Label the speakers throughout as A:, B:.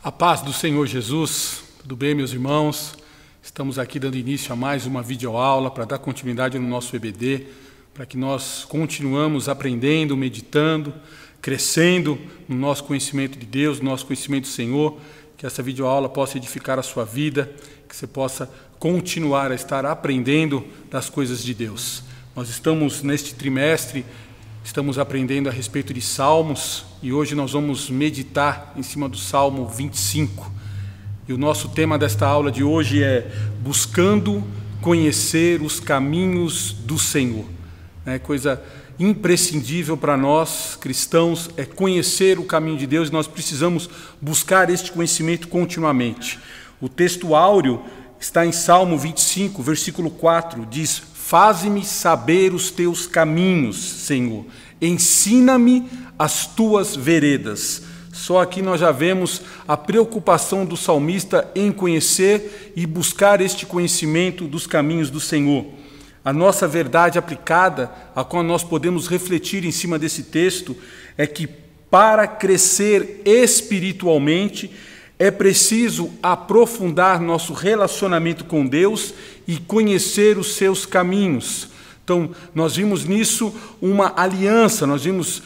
A: A paz do Senhor Jesus, tudo bem, meus irmãos? Estamos aqui dando início a mais uma videoaula para dar continuidade no nosso EBD, para que nós continuamos aprendendo, meditando, crescendo no nosso conhecimento de Deus, no nosso conhecimento do Senhor, que essa videoaula possa edificar a sua vida, que você possa continuar a estar aprendendo das coisas de Deus. Nós estamos neste trimestre, estamos aprendendo a respeito de Salmos e hoje nós vamos meditar em cima do Salmo 25. E o nosso tema desta aula de hoje é buscando conhecer os caminhos do Senhor. Coisa imprescindível para nós cristãos é conhecer o caminho de Deus e nós precisamos buscar este conhecimento continuamente. O texto áureo está em Salmo 25, versículo 4, diz: faze-me saber os teus caminhos, Senhor, ensina-me as tuas veredas. Só aqui nós já vemos a preocupação do salmista em conhecer e buscar este conhecimento dos caminhos do Senhor. A nossa verdade aplicada, a qual nós podemos refletir em cima desse texto, é que para crescer espiritualmente é preciso aprofundar nosso relacionamento com Deus e conhecer os seus caminhos. Então, nós vimos nisso uma aliança, nós vimos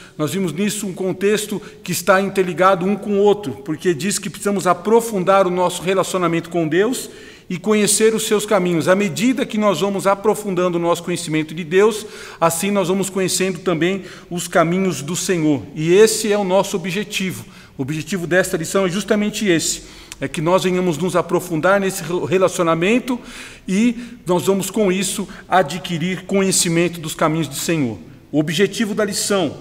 A: nisso um contexto que está interligado um com o outro, porque diz que precisamos aprofundar o nosso relacionamento com Deus e conhecer os seus caminhos. À medida que nós vamos aprofundando o nosso conhecimento de Deus, assim nós vamos conhecendo também os caminhos do Senhor. E esse é o nosso objetivo. O objetivo desta lição é justamente esse, é que nós venhamos nos aprofundar nesse relacionamento e nós vamos com isso adquirir conhecimento dos caminhos do Senhor. O objetivo da lição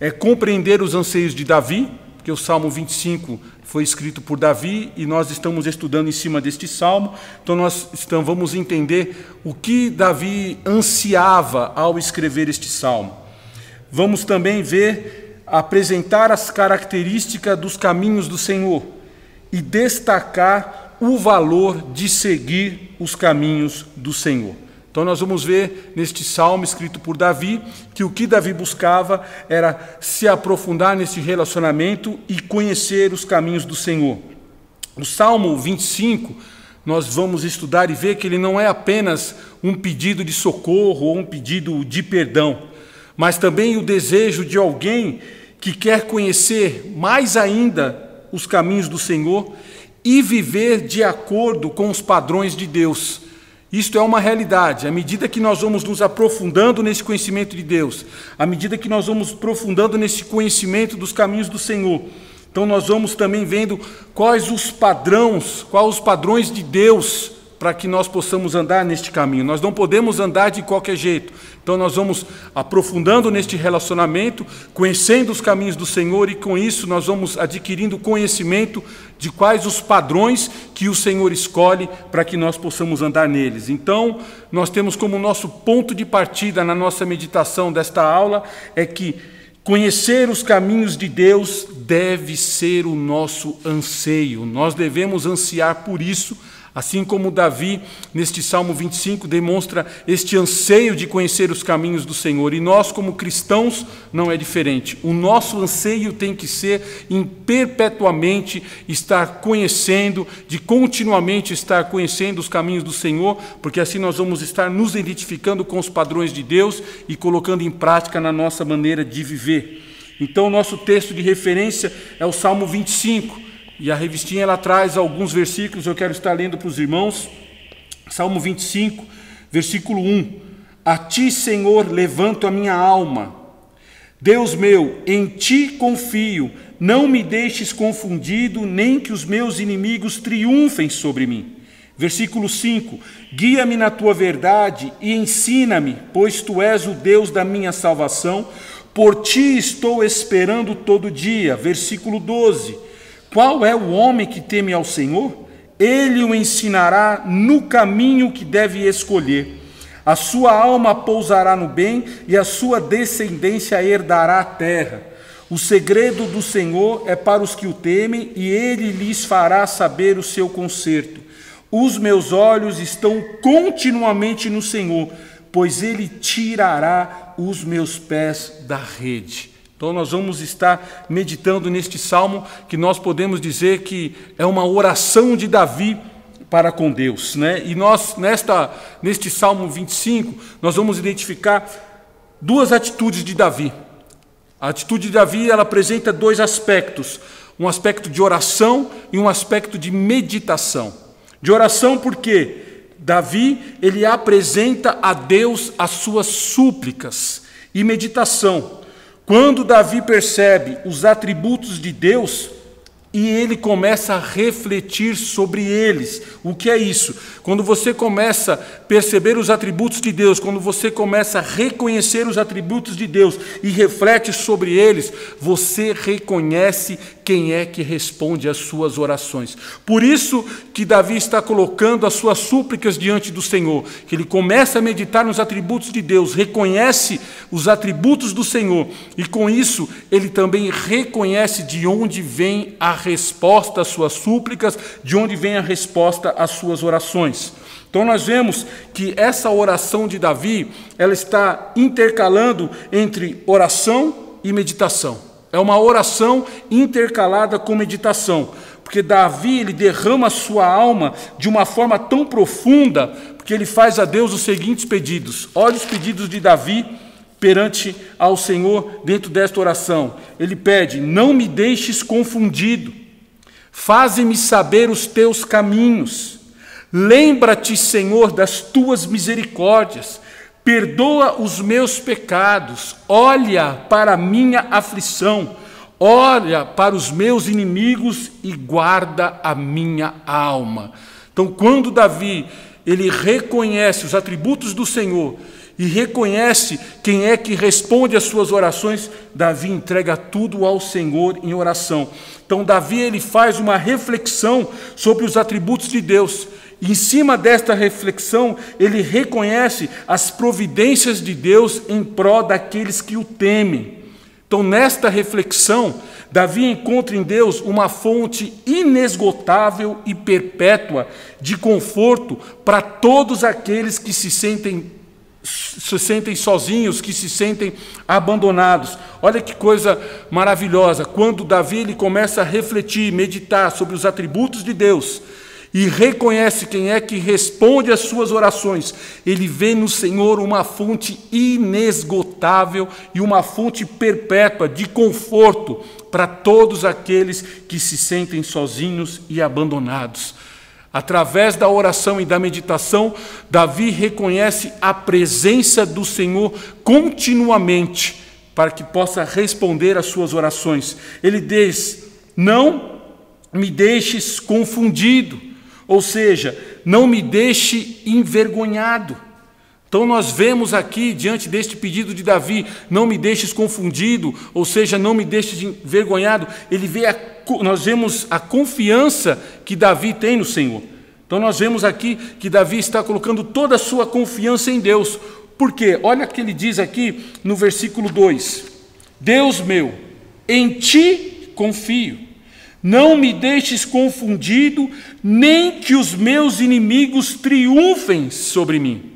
A: é compreender os anseios de Davi, porque o Salmo 25 foi escrito por Davi e nós estamos estudando em cima deste Salmo, então vamos entender o que Davi ansiava ao escrever este Salmo. Vamos também apresentar as características dos caminhos do Senhor e destacar o valor de seguir os caminhos do Senhor. Então nós vamos ver neste salmo escrito por Davi que o que Davi buscava era se aprofundar nesse relacionamento e conhecer os caminhos do Senhor. O Salmo 25 nós vamos estudar e ver que ele não é apenas um pedido de socorro ou um pedido de perdão, mas também o desejo de alguém que quer conhecer mais ainda os caminhos do Senhor e viver de acordo com os padrões de Deus. Isto é uma realidade. À medida que nós vamos nos aprofundando nesse conhecimento de Deus, à medida que nós vamos aprofundando nesse conhecimento dos caminhos do Senhor, então nós vamos também vendo quais os padrões de Deus para que nós possamos andar neste caminho. Nós não podemos andar de qualquer jeito. Então nós vamos aprofundando neste relacionamento, conhecendo os caminhos do Senhor e com isso nós vamos adquirindo conhecimento de quais os padrões que o Senhor escolhe para que nós possamos andar neles. Então nós temos como nosso ponto de partida na nossa meditação desta aula é que conhecer os caminhos de Deus deve ser o nosso anseio. Nós devemos ansiar por isso, assim como Davi, neste Salmo 25, demonstra este anseio de conhecer os caminhos do Senhor. E nós, como cristãos, não é diferente. O nosso anseio tem que ser em perpetuamente estar conhecendo, de continuamente estar conhecendo os caminhos do Senhor, porque assim nós vamos estar nos identificando com os padrões de Deus e colocando em prática na nossa maneira de viver. Então, o nosso texto de referência é o Salmo 25. E a revistinha ela traz alguns versículos, eu quero estar lendo para os irmãos. Salmo 25, versículo 1. A ti, Senhor, levanto a minha alma. Deus meu, em ti confio. Não me deixes confundido, nem que os meus inimigos triunfem sobre mim. Versículo 5. Guia-me na tua verdade e ensina-me, pois tu és o Deus da minha salvação. Por ti estou esperando todo dia. Versículo 12. Qual é o homem que teme ao Senhor? Ele o ensinará no caminho que deve escolher. A sua alma pousará no bem e a sua descendência herdará a terra. O segredo do Senhor é para os que o temem e ele lhes fará saber o seu conserto. Os meus olhos estão continuamente no Senhor, pois ele tirará os meus pés da rede. Então nós vamos estar meditando neste salmo, que nós podemos dizer que é uma oração de Davi para com Deus, né? E nós, neste Salmo 25, nós vamos identificar duas atitudes de Davi. A atitude de Davi, ela apresenta dois aspectos, um aspecto de oração e um aspecto de meditação. De oração porque Davi, ele apresenta a Deus as suas súplicas, e meditação, quando Davi percebe os atributos de Deus, e ele começa a refletir sobre eles. O que é isso? Quando você começa a perceber os atributos de Deus, quando você começa a reconhecer os atributos de Deus e reflete sobre eles, você reconhece quem é que responde às suas orações. Por isso que Davi está colocando as suas súplicas diante do Senhor, que ele começa a meditar nos atributos de Deus, reconhece os atributos do Senhor, e com isso ele também reconhece de onde vem a resposta às suas súplicas, de onde vem a resposta às suas orações. Então nós vemos que essa oração de Davi, ela está intercalando entre oração e meditação. É uma oração intercalada com meditação, porque Davi, ele derrama a sua alma de uma forma tão profunda, porque ele faz a Deus os seguintes pedidos. Olha os pedidos de Davi perante ao Senhor dentro desta oração. Ele pede: não me deixes confundido, faze-me saber os teus caminhos, lembra-te, Senhor, das tuas misericórdias, perdoa os meus pecados, olha para a minha aflição, olha para os meus inimigos e guarda a minha alma. Então, quando Davi, ele reconhece os atributos do Senhor e reconhece quem é que responde às suas orações, Davi entrega tudo ao Senhor em oração. Então, Davi, ele faz uma reflexão sobre os atributos de Deus. E em cima desta reflexão, ele reconhece as providências de Deus em prol daqueles que o temem. Então, nesta reflexão, Davi encontra em Deus uma fonte inesgotável e perpétua de conforto para todos aqueles que se sentem sozinhos, que se sentem abandonados. Olha que coisa maravilhosa, quando Davi, ele começa a refletir, meditar sobre os atributos de Deus, e reconhece quem é que responde às suas orações, ele vê no Senhor uma fonte inesgotável e uma fonte perpétua de conforto para todos aqueles que se sentem sozinhos e abandonados. Através da oração e da meditação, Davi reconhece a presença do Senhor continuamente, para que possa responder às suas orações. Ele diz: não me deixes confundido, ou seja, não me deixe envergonhado. Então nós vemos aqui, diante deste pedido de Davi, não me deixes confundido, ou seja, não me deixes envergonhado, nós vemos a confiança que Davi tem no Senhor. Então nós vemos aqui que Davi está colocando toda a sua confiança em Deus. Por quê? Olha o que ele diz aqui no versículo 2. Deus meu, em ti confio. Não me deixes confundido, nem que os meus inimigos triunfem sobre mim.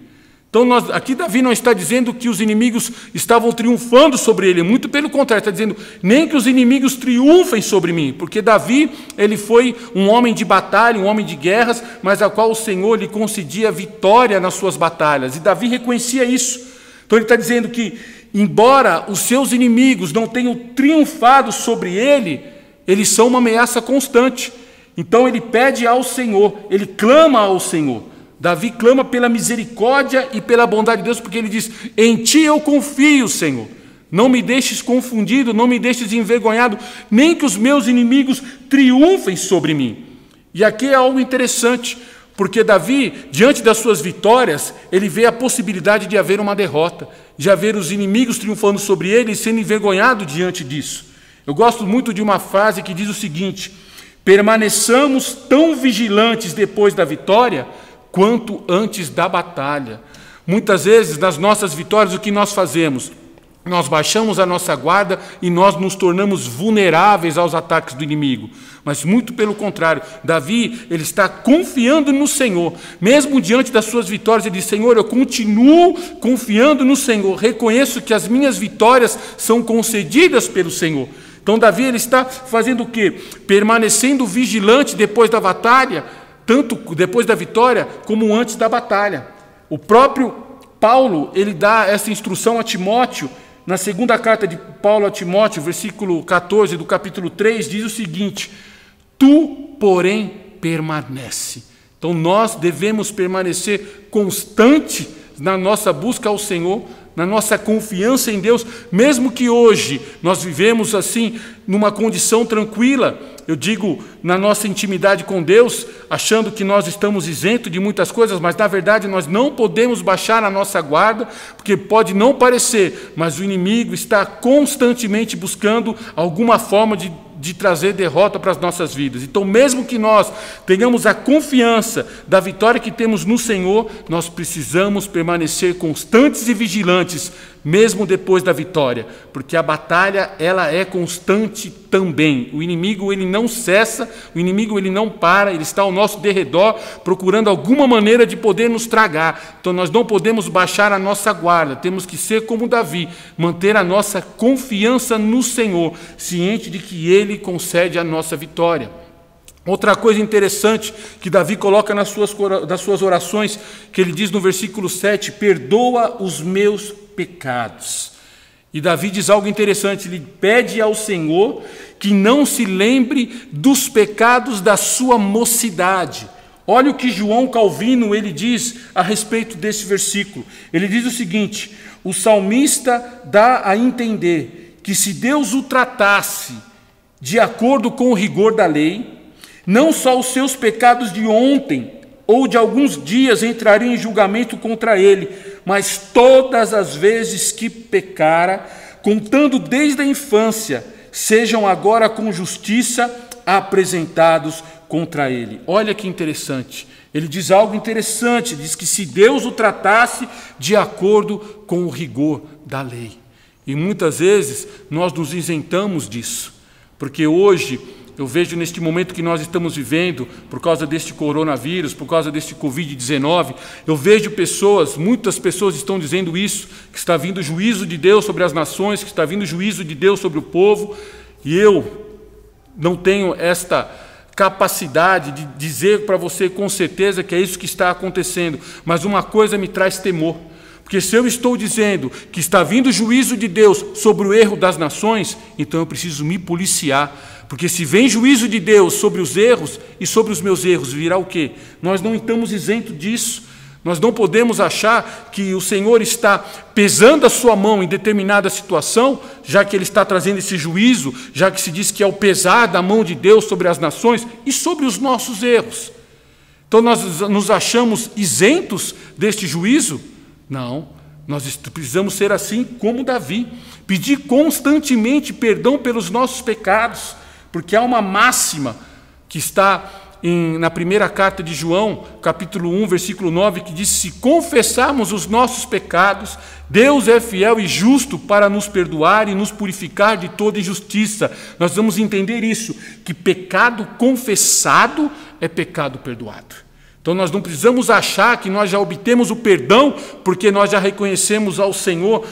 A: Então, aqui Davi não está dizendo que os inimigos estavam triunfando sobre ele, muito pelo contrário, está dizendo, nem que os inimigos triunfem sobre mim, porque Davi, ele foi um homem de batalha, um homem de guerras, mas a qual o Senhor lhe concedia vitória nas suas batalhas, e Davi reconhecia isso. Então ele está dizendo que, embora os seus inimigos não tenham triunfado sobre ele, eles são uma ameaça constante. Então ele pede ao Senhor, ele clama ao Senhor. Davi clama pela misericórdia e pela bondade de Deus, porque ele diz: em ti eu confio, Senhor. Não me deixes confundido, não me deixes envergonhado, nem que os meus inimigos triunfem sobre mim. E aqui é algo interessante, porque Davi, diante das suas vitórias, ele vê a possibilidade de haver uma derrota, de haver os inimigos triunfando sobre ele e sendo envergonhado diante disso. Eu gosto muito de uma frase que diz o seguinte: permaneçamos tão vigilantes depois da vitória quanto antes da batalha. Muitas vezes, nas nossas vitórias, o que nós fazemos? nós baixamos a nossa guarda e nós nos tornamos vulneráveis aos ataques do inimigo. Mas muito pelo contrário, Davi, ele está confiando no Senhor. Mesmo diante das suas vitórias, ele diz: Senhor, eu continuo confiando no Senhor. Reconheço que as minhas vitórias são concedidas pelo Senhor. Então Davi, ele está fazendo o quê? Permanecendo vigilante depois da batalha, tanto depois da vitória como antes da batalha. O próprio Paulo, ele dá essa instrução a Timóteo. Na segunda carta de Paulo a Timóteo, versículo 14 do capítulo 3, diz o seguinte: tu, porém, permanece. Então nós devemos permanecer constante na nossa busca ao Senhor, na nossa confiança em Deus, mesmo que hoje nós vivemos assim, numa condição tranquila, eu digo, na nossa intimidade com Deus, achando que nós estamos isentos de muitas coisas, mas na verdade nós não podemos baixar a nossa guarda, porque pode não parecer, mas o inimigo está constantemente buscando alguma forma de trazer derrota para as nossas vidas. Então, mesmo que nós tenhamos a confiança da vitória que temos no Senhor, nós precisamos permanecer constantes e vigilantes, mesmo depois da vitória, porque a batalha, ela é constante também. O inimigo, ele não cessa, o inimigo, ele não para, ele está ao nosso derredor, procurando alguma maneira de poder nos tragar. Então, nós não podemos baixar a nossa guarda, temos que ser como Davi, manter a nossa confiança no Senhor, ciente de que Ele concede a nossa vitória. Outra coisa interessante que Davi coloca nas suas orações, que ele diz no versículo 7, perdoa os meus pecados. E Davi diz algo interessante, ele pede ao Senhor que não se lembre dos pecados da sua mocidade. Olha o que João Calvino ele diz a respeito desse versículo. Ele diz o seguinte: o salmista dá a entender que se Deus o tratasse de acordo com o rigor da lei, não só os seus pecados de ontem ou de alguns dias entrariam em julgamento contra ele, mas todas as vezes que pecara, contando desde a infância, sejam agora com justiça apresentados contra ele. Olha que interessante. Ele diz algo interessante, diz que se Deus o tratasse de acordo com o rigor da lei. E muitas vezes nós nos isentamos disso, porque hoje eu vejo neste momento que nós estamos vivendo, por causa deste coronavírus, por causa deste Covid-19, eu vejo pessoas, muitas pessoas estão dizendo isso, que está vindo o juízo de Deus sobre as nações, que está vindo o juízo de Deus sobre o povo, e eu não tenho esta capacidade de dizer para você com certeza que é isso que está acontecendo, mas uma coisa me traz temor, porque se eu estou dizendo que está vindo o juízo de Deus sobre o erro das nações, então eu preciso me policiar, porque se vem juízo de Deus sobre os erros e sobre os meus erros, virá o quê? Nós não estamos isentos disso. Nós não podemos achar que o Senhor está pesando a sua mão em determinada situação, já que Ele está trazendo esse juízo, já que se diz que é o pesar da mão de Deus sobre as nações e sobre os nossos erros. Então nós nos achamos isentos deste juízo? Não, nós precisamos ser assim como Davi, pedir constantemente perdão pelos nossos pecados, porque há uma máxima que está na primeira carta de João, capítulo 1, versículo 9, que diz: se confessarmos os nossos pecados, Deus é fiel e justo para nos perdoar e nos purificar de toda injustiça. Nós vamos entender isso, que pecado confessado é pecado perdoado. Então nós não precisamos achar que nós já obtemos o perdão, porque nós já reconhecemos ao Senhor,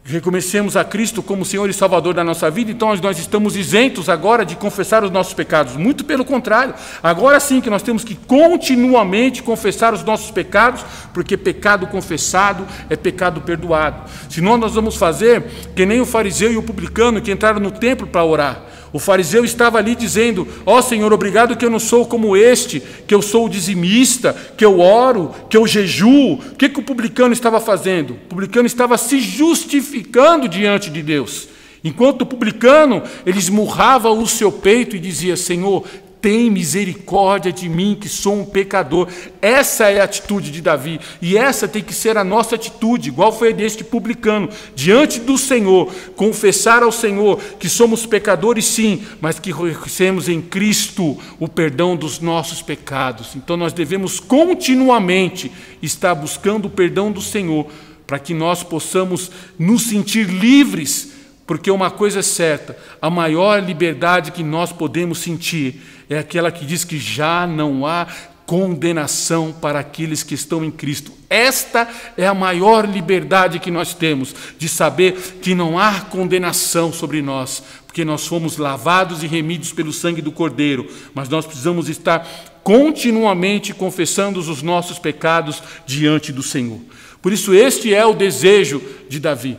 A: reconhecemos a Cristo como Senhor e Salvador da nossa vida, então nós estamos isentos agora de confessar os nossos pecados. Muito pelo contrário, agora sim que nós temos que continuamente confessar os nossos pecados, porque pecado confessado é pecado perdoado. Senão nós vamos fazer que nem o fariseu e o publicano que entraram no templo para orar. O fariseu estava ali dizendo: ó Senhor, obrigado que eu não sou como este, que eu sou o dizimista, que eu oro, que eu jejuo. O que o publicano estava fazendo? O publicano estava se justificando diante de Deus. Enquanto o publicano, ele esmurrava o seu peito e dizia: Senhor, tem misericórdia de mim, que sou um pecador. Essa é a atitude de Davi, e essa tem que ser a nossa atitude, igual foi a deste publicano, diante do Senhor, confessar ao Senhor que somos pecadores sim, mas que reconhecemos em Cristo o perdão dos nossos pecados. Então nós devemos continuamente estar buscando o perdão do Senhor, para que nós possamos nos sentir livres, porque uma coisa é certa, a maior liberdade que nós podemos sentir é aquela que diz que já não há condenação para aqueles que estão em Cristo. Esta é a maior liberdade que nós temos, de saber que não há condenação sobre nós, porque nós fomos lavados e remidos pelo sangue do Cordeiro, mas nós precisamos estar continuamente confessando os nossos pecados diante do Senhor. Por isso, este é o desejo de Davi.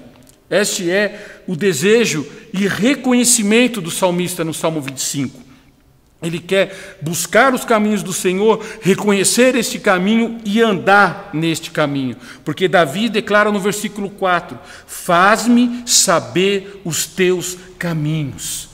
A: Este é o desejo e reconhecimento do salmista no Salmo 25. Ele quer buscar os caminhos do Senhor, reconhecer este caminho e andar neste caminho. Porque Davi declara no versículo 4, faz-me saber os teus caminhos.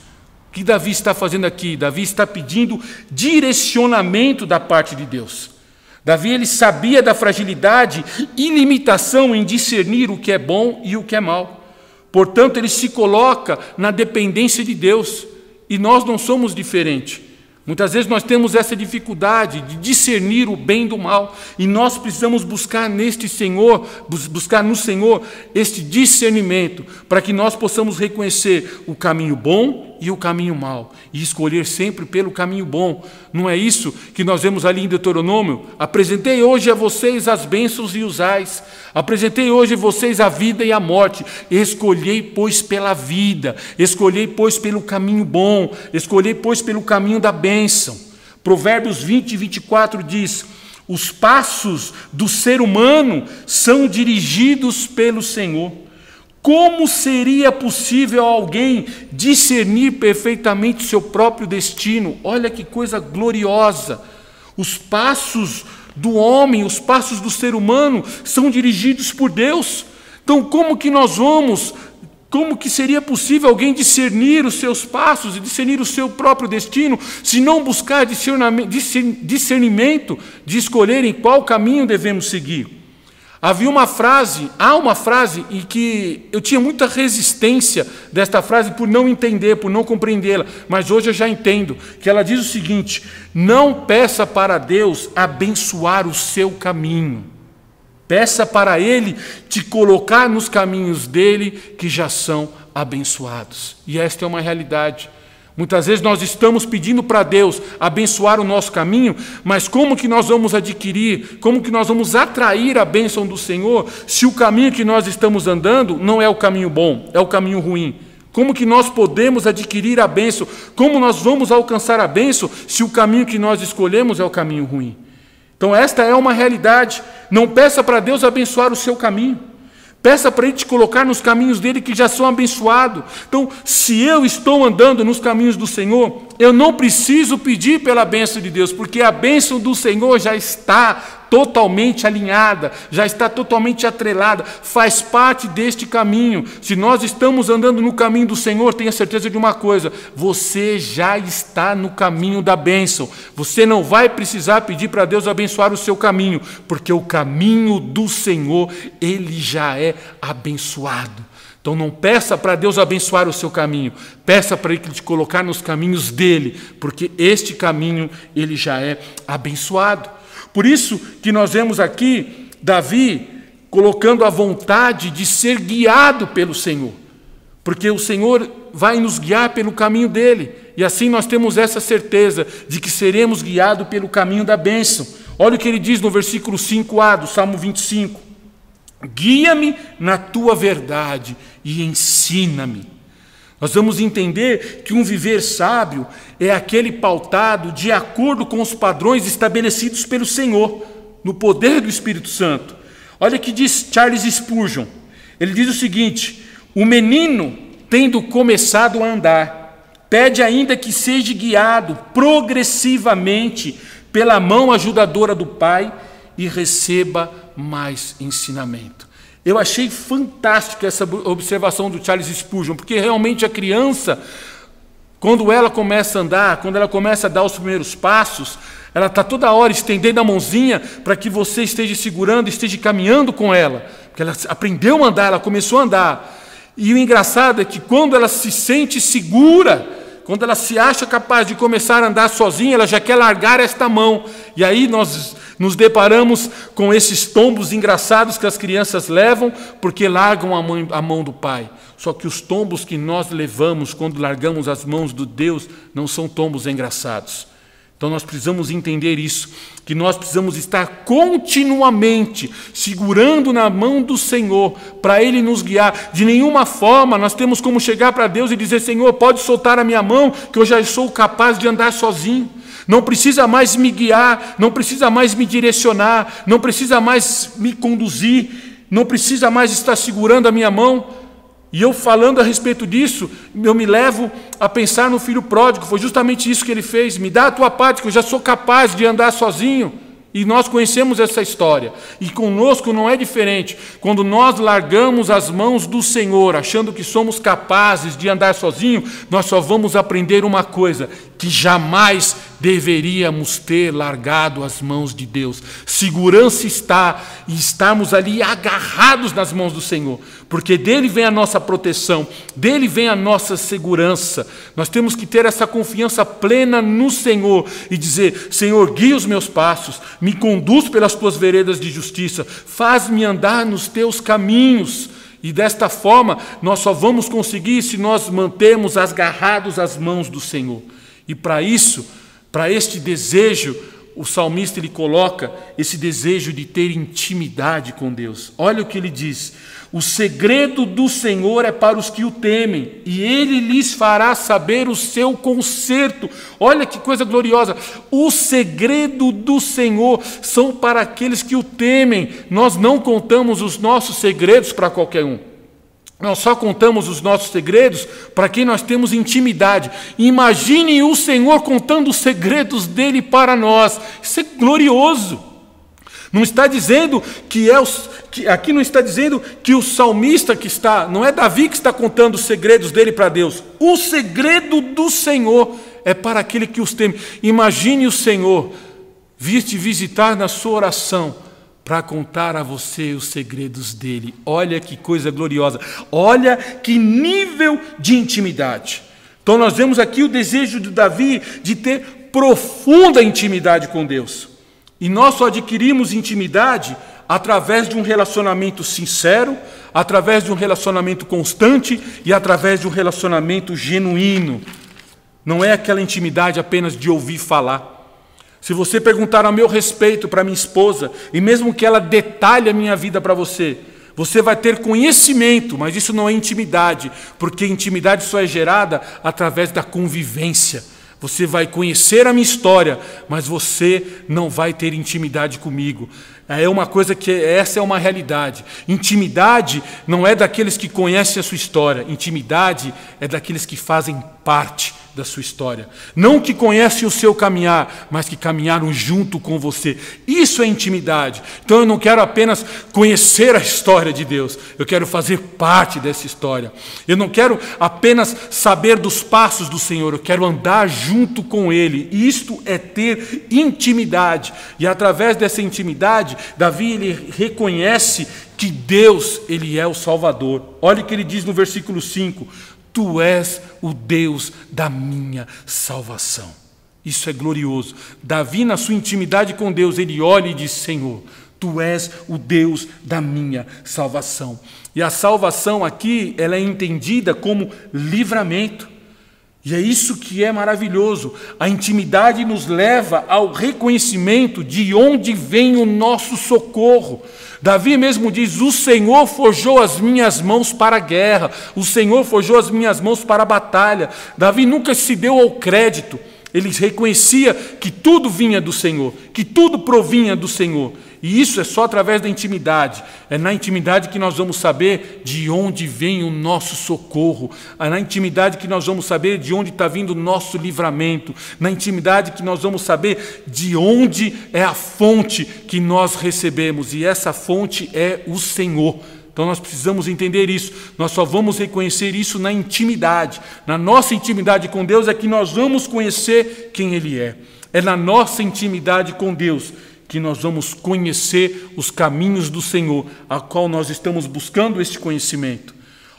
A: O que Davi está fazendo aqui? Davi está pedindo direcionamento da parte de Deus. Davi, ele sabia da fragilidade e limitação em discernir o que é bom e o que é mal. Portanto, ele se coloca na dependência de Deus. E nós não somos diferentes. Muitas vezes nós temos essa dificuldade de discernir o bem do mal, e nós precisamos buscar neste Senhor, buscar no Senhor este discernimento, para que nós possamos reconhecer o caminho bom e o caminho mau, e escolher sempre pelo caminho bom. Não é isso que nós vemos ali em Deuteronômio? Apresentei hoje a vocês as bênçãos e os ais, apresentei hoje a vocês a vida e a morte, escolhei, pois, pela vida, escolhei, pois, pelo caminho bom, escolhei, pois, pelo caminho da bênção. Provérbios 20 e 24 diz, os passos do ser humano são dirigidos pelo Senhor. Como seria possível alguém discernir perfeitamente seu próprio destino? Olha que coisa gloriosa! Os passos do homem, os passos do ser humano são dirigidos por Deus. Então, como que seria possível alguém discernir os seus passos e discernir o seu próprio destino, se não buscar discernimento de escolher em qual caminho devemos seguir? Há uma frase em que eu tinha muita resistência desta frase por não entender, por não compreendê-la, mas hoje eu já entendo, que ela diz o seguinte, não peça para Deus abençoar o seu caminho, peça para Ele te colocar nos caminhos dEle que já são abençoados. E esta é uma realidade. Muitas vezes nós estamos pedindo para Deus abençoar o nosso caminho, mas como que nós vamos adquirir, como que nós vamos atrair a bênção do Senhor, se o caminho que nós estamos andando não é o caminho bom, é o caminho ruim? Como que nós podemos adquirir a bênção? Como nós vamos alcançar a bênção se o caminho que nós escolhemos é o caminho ruim? Então esta é uma realidade. Não peça para Deus abençoar o seu caminho. Peça para Ele te colocar nos caminhos dEle que já são abençoados. Então, se eu estou andando nos caminhos do Senhor, eu não preciso pedir pela bênção de Deus, porque a bênção do Senhor já está totalmente alinhada, já está totalmente atrelada, faz parte deste caminho. Se nós estamos andando no caminho do Senhor, tenha certeza de uma coisa, você já está no caminho da bênção. Você não vai precisar pedir para Deus abençoar o seu caminho, porque o caminho do Senhor, Ele já é abençoado. Então não peça para Deus abençoar o seu caminho, peça para Ele te colocar nos caminhos dEle, porque este caminho, Ele já é abençoado. Por isso que nós vemos aqui Davi colocando a vontade de ser guiado pelo Senhor, porque o Senhor vai nos guiar pelo caminho dEle, e assim nós temos essa certeza de que seremos guiados pelo caminho da bênção. Olha o que ele diz no versículo 5a do Salmo 25, guia-me na tua verdade e ensina-me. Nós vamos entender que um viver sábio é aquele pautado de acordo com os padrões estabelecidos pelo Senhor, no poder do Espírito Santo. Olha o que diz Charles Spurgeon. Ele diz o seguinte, o menino, tendo começado a andar, pede ainda que seja guiado progressivamente pela mão ajudadora do Pai e receba mais ensinamento. Eu achei fantástica essa observação do Charles Spurgeon, porque realmente a criança, quando ela começa a andar, quando ela começa a dar os primeiros passos, ela está toda hora estendendo a mãozinha para que você esteja segurando, esteja caminhando com ela, porque ela aprendeu a andar, ela começou a andar. E o engraçado é que quando ela se sente segura, quando ela se acha capaz de começar a andar sozinha, ela já quer largar esta mão. E aí nós nos deparamos com esses tombos engraçados que as crianças levam, porque largam a mão do pai. Só que os tombos que nós levamos quando largamos as mãos do Deus não são tombos engraçados. Então nós precisamos entender isso, que nós precisamos estar continuamente segurando na mão do Senhor, para Ele nos guiar. De nenhuma forma nós temos como chegar para Deus e dizer: Senhor, pode soltar a minha mão, que eu já sou capaz de andar sozinho. Não precisa mais me guiar, não precisa mais me direcionar, não precisa mais me conduzir, não precisa mais estar segurando a minha mão. E eu falando a respeito disso, eu me levo a pensar no filho pródigo. Foi justamente isso que ele fez: me dá a tua parte, que eu já sou capaz de andar sozinho. E nós conhecemos essa história. E conosco não é diferente. Quando nós largamos as mãos do Senhor, achando que somos capazes de andar sozinho, nós só vamos aprender uma coisa: que jamais deveríamos ter largado as mãos de Deus. Segurança está em estarmos ali agarrados nas mãos do Senhor, porque dele vem a nossa proteção, dele vem a nossa segurança. Nós temos que ter essa confiança plena no Senhor e dizer: Senhor, guia os meus passos, me conduz pelas tuas veredas de justiça, faz-me andar nos teus caminhos. E desta forma nós só vamos conseguir se nós mantermos agarrados as mãos do Senhor. E para isso, para este desejo, o salmista ele coloca esse desejo de ter intimidade com Deus. Olha o que ele diz: o segredo do Senhor é para os que o temem, e Ele lhes fará saber o seu conserto. Olha que coisa gloriosa! O segredo do Senhor são para aqueles que o temem. Nós não contamos os nossos segredos para qualquer um. Nós só contamos os nossos segredos para quem nós temos intimidade. Imagine o Senhor contando os segredos dele para nós. Isso é glorioso. Não está dizendo aqui não está dizendo que o salmista que está, não é Davi que está contando os segredos dele para Deus. O segredo do Senhor é para aquele que os teme. Imagine o Senhor vir te visitar na sua oração para contar a você os segredos dele. Olha que coisa gloriosa. Olha que nível de intimidade. Então nós vemos aqui o desejo de Davi de ter profunda intimidade com Deus. E nós só adquirimos intimidade através de um relacionamento sincero, através de um relacionamento constante e através de um relacionamento genuíno. Não é aquela intimidade apenas de ouvir falar. Se você perguntar a meu respeito para minha esposa, e mesmo que ela detalhe a minha vida para você, você vai ter conhecimento, mas isso não é intimidade, porque intimidade só é gerada através da convivência. Você vai conhecer a minha história, mas você não vai ter intimidade comigo. É uma coisa que essa é uma realidade. Intimidade não é daqueles que conhecem a sua história. Intimidade é daqueles que fazem parte da sua história. Não que conhecem o seu caminhar, mas que caminharam junto com você. Isso é intimidade. Então eu não quero apenas conhecer a história de Deus, eu quero fazer parte dessa história. Eu não quero apenas saber dos passos do Senhor, eu quero andar junto com Ele. Isto é ter intimidade. E através dessa intimidade, Davi ele reconhece que Deus ele é o Salvador. Olha o que ele diz no versículo 5: Tu és o Deus da minha salvação. Isso é glorioso. Davi, na sua intimidade com Deus, ele olha e diz: Senhor, Tu és o Deus da minha salvação. E a salvação aqui, ela é entendida como livramento. E é isso que é maravilhoso. A intimidade nos leva ao reconhecimento de onde vem o nosso socorro. Davi mesmo diz: o Senhor forjou as minhas mãos para a guerra, o Senhor forjou as minhas mãos para a batalha. Davi nunca se deu ao crédito. Ele reconhecia que tudo vinha do Senhor, que tudo provinha do Senhor. E isso é só através da intimidade. É na intimidade que nós vamos saber de onde vem o nosso socorro. É na intimidade que nós vamos saber de onde está vindo o nosso livramento. Na intimidade que nós vamos saber de onde é a fonte que nós recebemos. E essa fonte é o Senhor. Então nós precisamos entender isso. Nós só vamos reconhecer isso na intimidade. Na nossa intimidade com Deus é que nós vamos conhecer quem Ele é. É na nossa intimidade com Deus que nós vamos conhecer os caminhos do Senhor, a qual nós estamos buscando este conhecimento.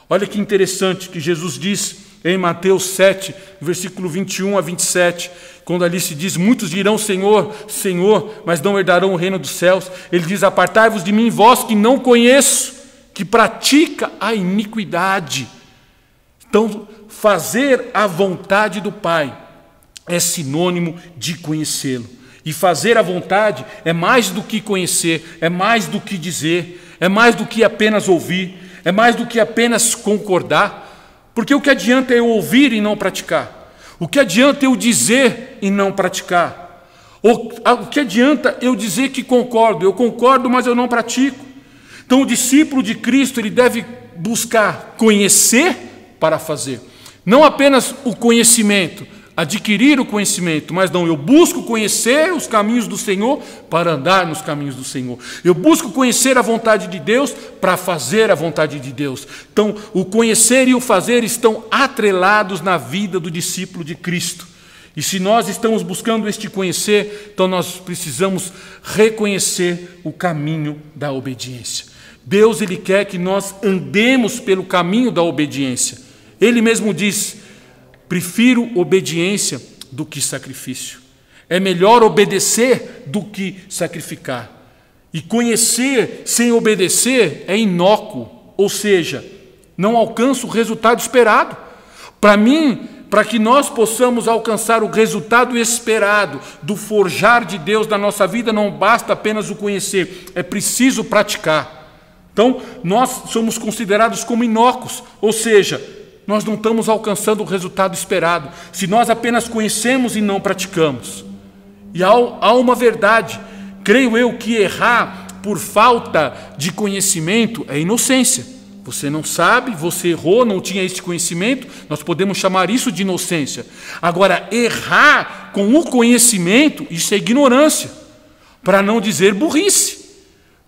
A: Olha que interessante que Jesus diz em Mateus 7, versículo 21 a 27, quando ali se diz: muitos dirão Senhor, Senhor, mas não herdarão o reino dos céus. Ele diz: apartai-vos de mim, vós que não conheço, que pratica a iniquidade. Então, fazer a vontade do Pai é sinônimo de conhecê-lo. E fazer a vontade é mais do que conhecer, é mais do que dizer, é mais do que apenas ouvir, é mais do que apenas concordar. Porque o que adianta eu ouvir e não praticar? O que adianta eu dizer e não praticar? O que adianta eu dizer que concordo? Eu concordo, mas eu não pratico. Então o discípulo de Cristo, ele deve buscar conhecer para fazer. Não apenas o conhecimento, adquirir o conhecimento, mas não, eu busco conhecer os caminhos do Senhor para andar nos caminhos do Senhor. Eu busco conhecer a vontade de Deus para fazer a vontade de Deus. Então, o conhecer e o fazer estão atrelados na vida do discípulo de Cristo. E se nós estamos buscando este conhecer, então nós precisamos reconhecer o caminho da obediência. Deus, ele quer que nós andemos pelo caminho da obediência. Ele mesmo diz: prefiro obediência do que sacrifício. É melhor obedecer do que sacrificar. E conhecer sem obedecer é inócuo, ou seja, não alcança o resultado esperado. Para mim, para que nós possamos alcançar o resultado esperado do forjar de Deus na nossa vida, não basta apenas o conhecer, é preciso praticar. Então, nós somos considerados como inócuos, ou seja, nós não estamos alcançando o resultado esperado, se nós apenas conhecemos e não praticamos. E há uma verdade, creio eu, que errar por falta de conhecimento é inocência. Você não sabe, você errou, não tinha esse conhecimento, nós podemos chamar isso de inocência. Agora, errar com o conhecimento, isso é ignorância, para não dizer burrice.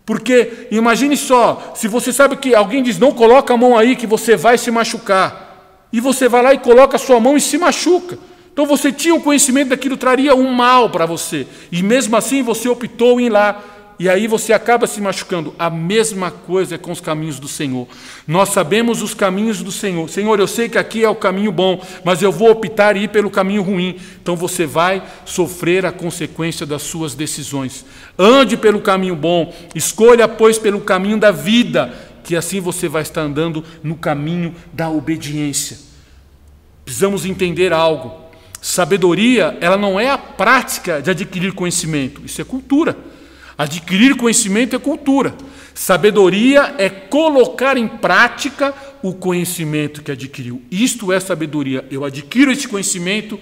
A: Porque imagine só, se você sabe que alguém diz: não coloca a mão aí que você vai se machucar, e você vai lá e coloca a sua mão e se machuca. Então você tinha um conhecimento daquilo, traria um mal para você, e mesmo assim você optou em ir lá, e aí você acaba se machucando. A mesma coisa é com os caminhos do Senhor. Nós sabemos os caminhos do Senhor. Senhor, eu sei que aqui é o caminho bom, mas eu vou optar em ir pelo caminho ruim. Então você vai sofrer a consequência das suas decisões. Ande pelo caminho bom, escolha, pois, pelo caminho da vida, que assim você vai estar andando no caminho da obediência. Precisamos entender algo. Sabedoria, ela não é a prática de adquirir conhecimento, isso é cultura. Adquirir conhecimento é cultura. Sabedoria é colocar em prática o conhecimento que adquiriu. Isto é sabedoria. Eu adquiro esse conhecimento,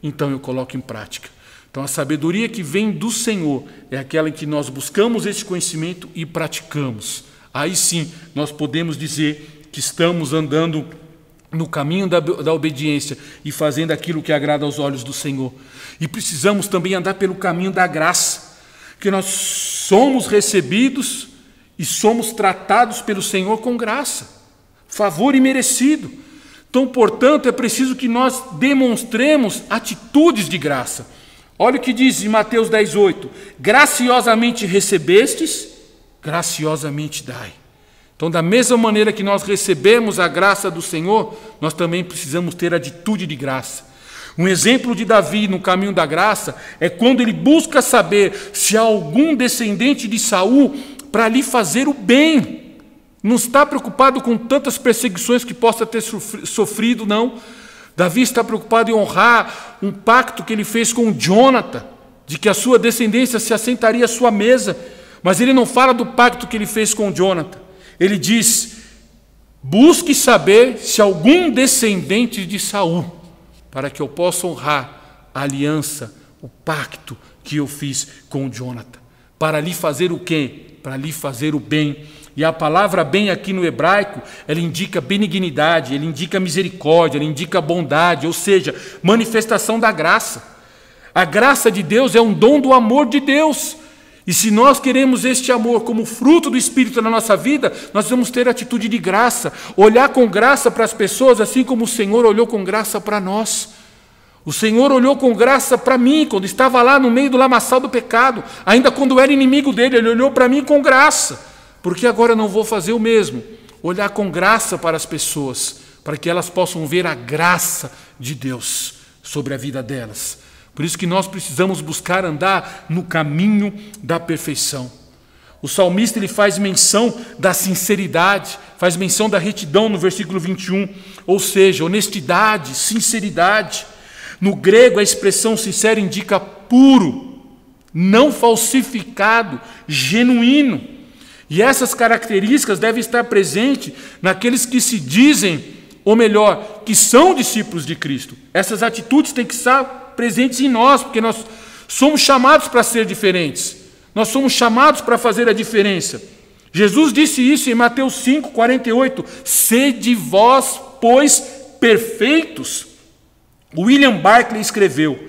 A: então eu coloco em prática. Então a sabedoria que vem do Senhor é aquela em que nós buscamos esse conhecimento e praticamos. Aí sim nós podemos dizer que estamos andando no caminho da obediência e fazendo aquilo que agrada aos olhos do Senhor. E precisamos também andar pelo caminho da graça, que nós somos recebidos e somos tratados pelo Senhor com graça, favor imerecido. Então, portanto, é preciso que nós demonstremos atitudes de graça. Olha o que diz em Mateus 10:8: graciosamente recebestes, graciosamente dai. Então, da mesma maneira que nós recebemos a graça do Senhor, nós também precisamos ter atitude de graça. Um exemplo de Davi no caminho da graça é quando ele busca saber se há algum descendente de Saul para lhe fazer o bem. Não está preocupado com tantas perseguições que possa ter sofrido, não. Davi está preocupado em honrar um pacto que ele fez com Jonathan, de que a sua descendência se assentaria à sua mesa. Mas ele não fala do pacto que ele fez com Jonathan. Ele diz: busque saber se algum descendente de Saul, para que eu possa honrar a aliança, o pacto que eu fiz com Jonathan. Para lhe fazer o quê? Para lhe fazer o bem. E a palavra bem aqui no hebraico, ela indica benignidade, ela indica misericórdia, ela indica bondade, ou seja, manifestação da graça. A graça de Deus é um dom do amor de Deus. E se nós queremos este amor como fruto do Espírito na nossa vida, nós vamos ter atitude de graça, olhar com graça para as pessoas, assim como o Senhor olhou com graça para nós. O Senhor olhou com graça para mim, quando estava lá no meio do lamaçal do pecado, ainda quando eu era inimigo dele, ele olhou para mim com graça. Porque agora eu não vou fazer o mesmo, olhar com graça para as pessoas, para que elas possam ver a graça de Deus sobre a vida delas. Por isso que nós precisamos buscar andar no caminho da perfeição. O salmista ele faz menção da sinceridade, faz menção da retidão no versículo 21, ou seja, honestidade, sinceridade. No grego, a expressão sincero indica puro, não falsificado, genuíno. E essas características devem estar presentes naqueles que se dizem, ou melhor, que são discípulos de Cristo. Essas atitudes têm que estar presentes em nós, porque nós somos chamados para ser diferentes. Nós somos chamados para fazer a diferença. Jesus disse isso em Mateus 5, 48. Sede vós, pois, perfeitos. William Barclay escreveu: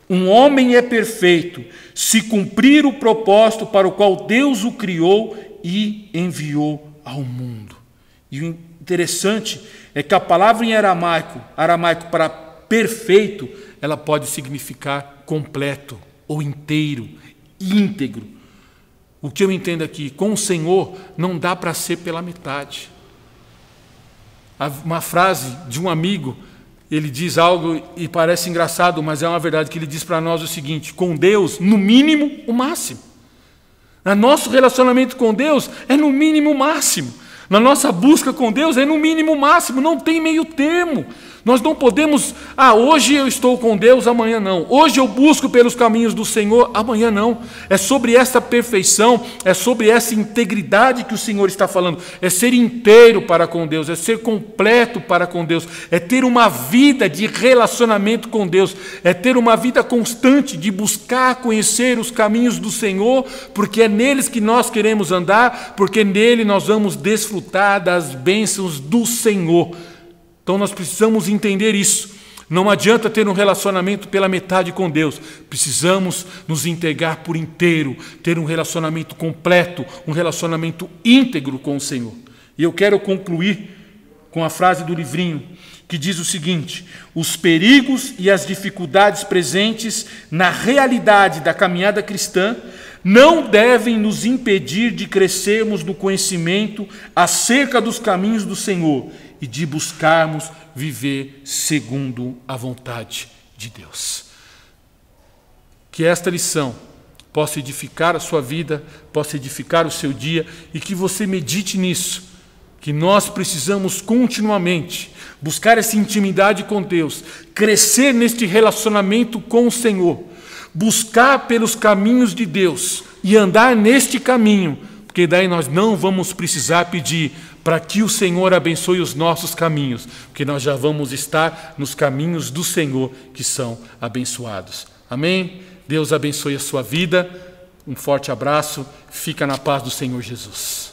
A: um homem é perfeito se cumprir o propósito para o qual Deus o criou e enviou ao mundo. E o interessante é que a palavra em aramaico para perfeito, ela pode significar completo ou inteiro, íntegro. O que eu entendo aqui, com o Senhor não dá para ser pela metade. Uma frase de um amigo, ele diz algo e parece engraçado, mas é uma verdade, que ele diz para nós o seguinte: com Deus, no mínimo, o máximo. No nosso relacionamento com Deus é no mínimo o máximo. Na nossa busca com Deus é no mínimo o máximo, não tem meio termo. Nós não podemos, hoje eu estou com Deus, amanhã não. Hoje eu busco pelos caminhos do Senhor, amanhã não. É sobre essa perfeição, é sobre essa integridade que o Senhor está falando. É ser inteiro para com Deus, é ser completo para com Deus, é ter uma vida de relacionamento com Deus, é ter uma vida constante de buscar conhecer os caminhos do Senhor, porque é neles que nós queremos andar, porque nele nós vamos desfrutar das bênçãos do Senhor. Então nós precisamos entender isso. Não adianta ter um relacionamento pela metade com Deus. Precisamos nos integrar por inteiro, ter um relacionamento completo, um relacionamento íntegro com o Senhor. E eu quero concluir com a frase do livrinho, que diz o seguinte: os perigos e as dificuldades presentes na realidade da caminhada cristã não devem nos impedir de crescermos no conhecimento acerca dos caminhos do Senhor e de buscarmos viver segundo a vontade de Deus. Que esta lição possa edificar a sua vida, possa edificar o seu dia e que você medite nisso, que nós precisamos continuamente buscar essa intimidade com Deus, crescer neste relacionamento com o Senhor, buscar pelos caminhos de Deus e andar neste caminho, porque daí nós não vamos precisar pedir para que o Senhor abençoe os nossos caminhos, porque nós já vamos estar nos caminhos do Senhor que são abençoados. Amém? Deus abençoe a sua vida. Um forte abraço. Fica na paz do Senhor Jesus.